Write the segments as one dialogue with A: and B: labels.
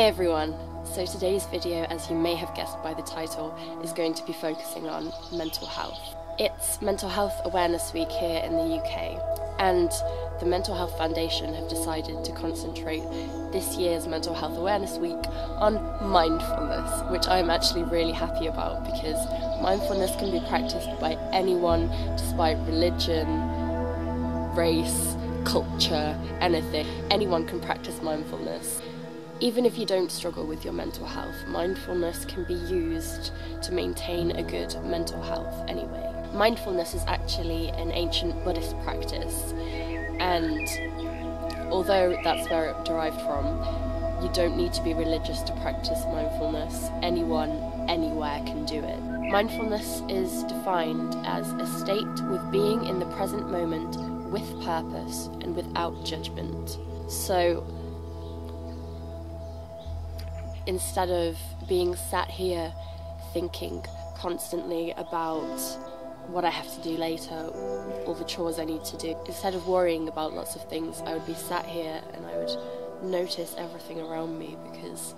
A: everyone! So today's video, as you may have guessed by the title, is going to be focusing on mental health. It's Mental Health Awareness Week here in the UK, and the Mental Health Foundation have decided to concentrate this year's Mental Health Awareness Week on mindfulness, which I'm actually really happy about, because mindfulness can be practiced by anyone despite religion, race, culture, anything. Anyone can practice mindfulness. Even if you don't struggle with your mental health, mindfulness can be used to maintain a good mental health anyway. Mindfulness is actually an ancient Buddhist practice, and although that's where it derived from, you don't need to be religious to practice mindfulness. Anyone, anywhere can do it. Mindfulness is defined as a state with being in the present moment with purpose and without judgment. So instead of being sat here thinking constantly about what I have to do later, all the chores I need to do, instead of worrying about lots of things, I would be sat here and I would notice everything around me, because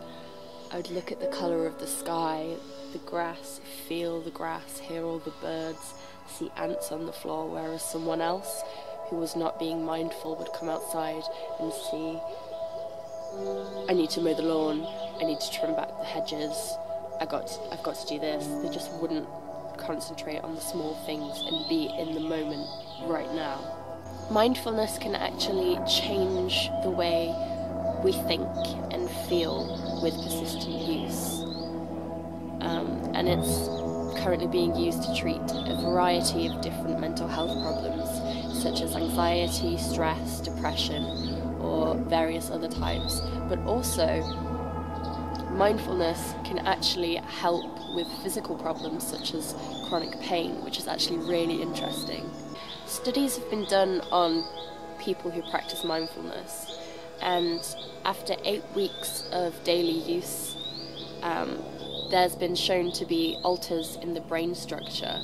A: I would look at the colour of the sky, the grass, feel the grass, hear all the birds, see ants on the floor, whereas someone else who was not being mindful would come outside and see, I need to mow the lawn, I need to trim back the hedges, I've got to do this. They just wouldn't concentrate on the small things and be in the moment right now. Mindfulness can actually change the way we think and feel with persistent use. And it's currently being used to treat a variety of different mental health problems, such as anxiety, stress, depression, or various other types. But also, mindfulness can actually help with physical problems such as chronic pain, which is actually really interesting. Studies have been done on people who practice mindfulness, and after 8 weeks of daily use, there's been shown to be alters in the brain structure.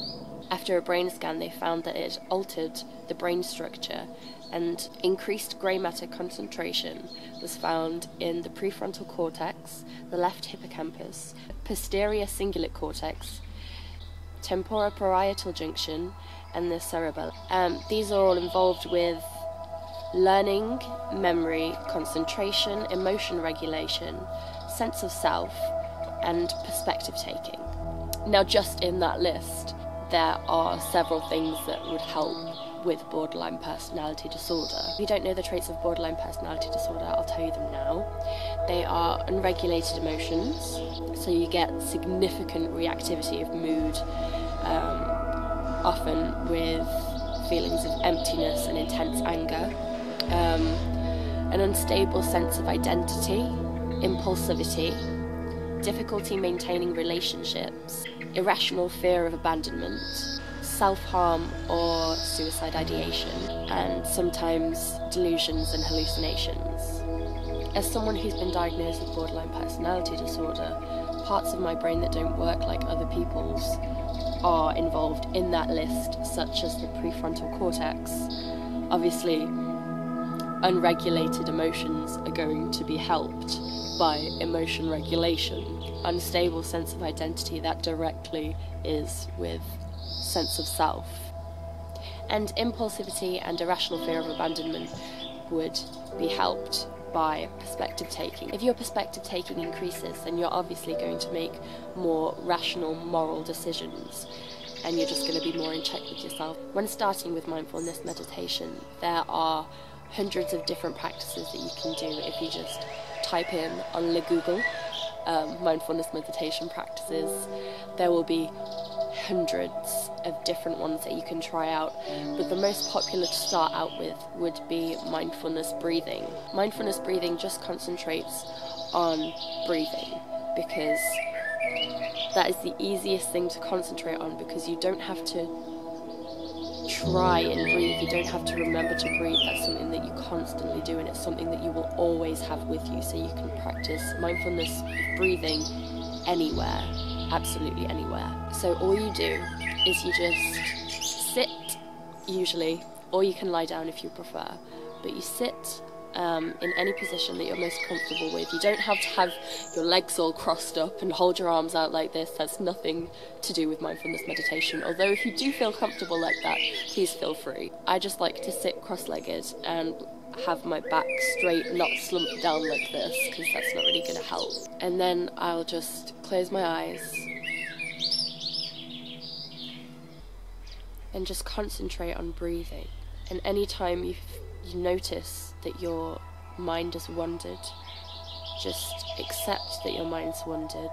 A: After a brain scan, they found that it altered the brain structure, and increased grey matter concentration was found in the prefrontal cortex, the left hippocampus, posterior cingulate cortex, temporoparietal junction, and the cerebellum. These are all involved with learning, memory, concentration, emotion regulation, sense of self, and perspective taking. Now, just in that list, there are several things that would help with borderline personality disorder. If you don't know the traits of borderline personality disorder, I'll tell you them now. They are unregulated emotions, so you get significant reactivity of mood, often with feelings of emptiness and intense anger, an unstable sense of identity, impulsivity, difficulty maintaining relationships, irrational fear of abandonment, self-harm or suicide ideation, and sometimes delusions and hallucinations. As someone who's been diagnosed with borderline personality disorder, parts of my brain that don't work like other people's are involved in that list, such as the prefrontal cortex. Obviously, unregulated emotions are going to be helped by emotion regulation. Unstable sense of identity, that directly is with sense of self. And impulsivity and irrational fear of abandonment would be helped by perspective taking. If your perspective taking increases, then you're obviously going to make more rational, moral decisions, and you're just going to be more in check with yourself. When starting with mindfulness meditation, there are hundreds of different practices that you can do. If you just type in on Google mindfulness meditation practices, there will be hundreds of different ones that you can try out, but the most popular to start out with would be mindfulness breathing. Mindfulness breathing just concentrates on breathing, because that is the easiest thing to concentrate on, because you don't have to try and breathe, you don't have to remember to breathe. That's something that you constantly do, and it's something that you will always have with you, so you can practice mindfulness breathing anywhere, absolutely anywhere. So all you do is you just sit, usually, or you can lie down if you prefer, but you sit in any position that you're most comfortable with. You don't have to have your legs all crossed up and hold your arms out like this. That's nothing to do with mindfulness meditation. Although if you do feel comfortable like that, please feel free. I just like to sit cross-legged and have my back straight, not slumped down like this, because that's not really going to help. And then I'll just close my eyes and just concentrate on breathing. And anytime you notice that your mind has wandered, just accept that your mind's wandered.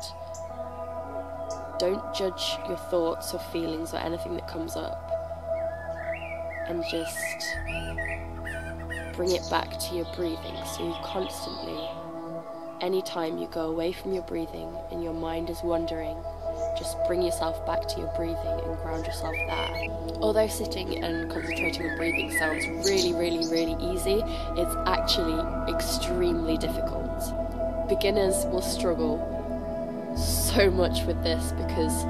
A: Don't judge your thoughts or feelings or anything that comes up, and just bring it back to your breathing. So you constantly, anytime you go away from your breathing and your mind is wandering, just bring yourself back to your breathing and ground yourself there. Although sitting and concentrating on breathing sounds really, really, really easy, it's actually extremely difficult. Beginners will struggle so much with this because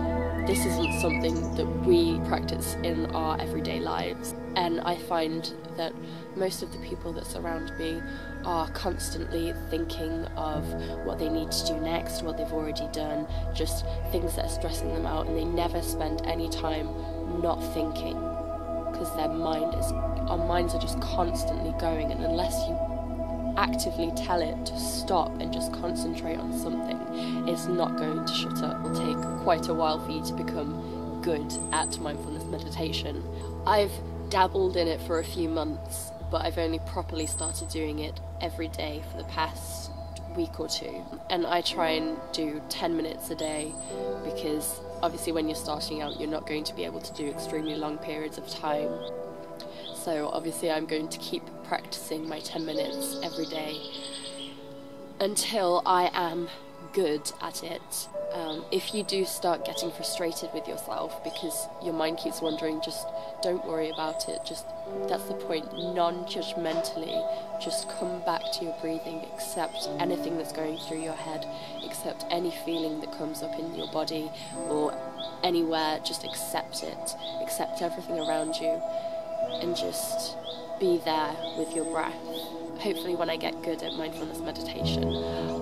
A: this isn't something that we practice in our everyday lives. And I find that most of the people that surround me are constantly thinking of what they need to do next, what they've already done, just things that are stressing them out, and they never spend any time not thinking, because our minds are just constantly going, and unless you actively tell it to stop and just concentrate on something, it's not going to shut up. It'll take quite a while for you to become good at mindfulness meditation. I've dabbled in it for a few months, but I've only properly started doing it every day for the past week or two. And I try and do 10 minutes a day, because obviously when you're starting out, you're not going to be able to do extremely long periods of time. So obviously I'm going to keep practicing my 10 minutes every day until I am good at it. If you do start getting frustrated with yourself because your mind keeps wandering, just don't worry about it. Just, that's the point, non-judgmentally, just come back to your breathing, accept anything that's going through your head, accept any feeling that comes up in your body or anywhere, just accept it, accept everything around you, and just be there with your breath. Hopefully when I get good at mindfulness meditation,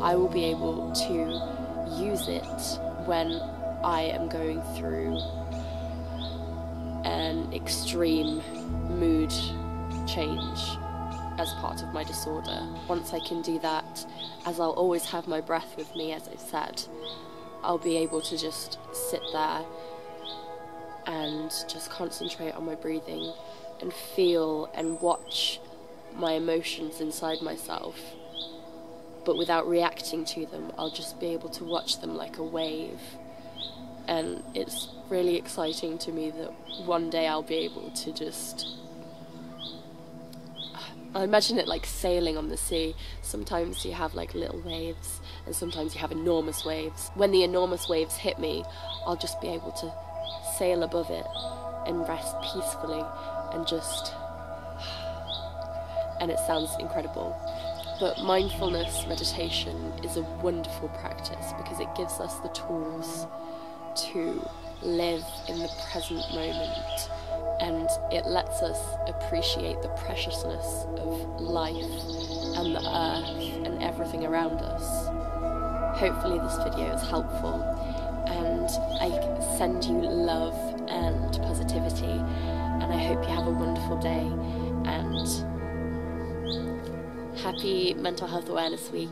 A: I will be able to use it when I am going through an extreme mood change as part of my disorder. Once I can do that, as I'll always have my breath with me, as I said, I'll be able to just sit there and just concentrate on my breathing and feel and watch my emotions inside myself, but without reacting to them. I'll just be able to watch them like a wave. And it's really exciting to me that one day I'll be able to just... I imagine it like sailing on the sea. Sometimes you have like little waves, and sometimes you have enormous waves. When the enormous waves hit me, I'll just be able to sail above it and rest peacefully and just... and it sounds incredible. But mindfulness meditation is a wonderful practice because it gives us the tools to live in the present moment, and it lets us appreciate the preciousness of life and the earth and everything around us. Hopefully this video is helpful, and I send you love and positivity, and I hope you have a wonderful day, and happy Mental Health Awareness Week.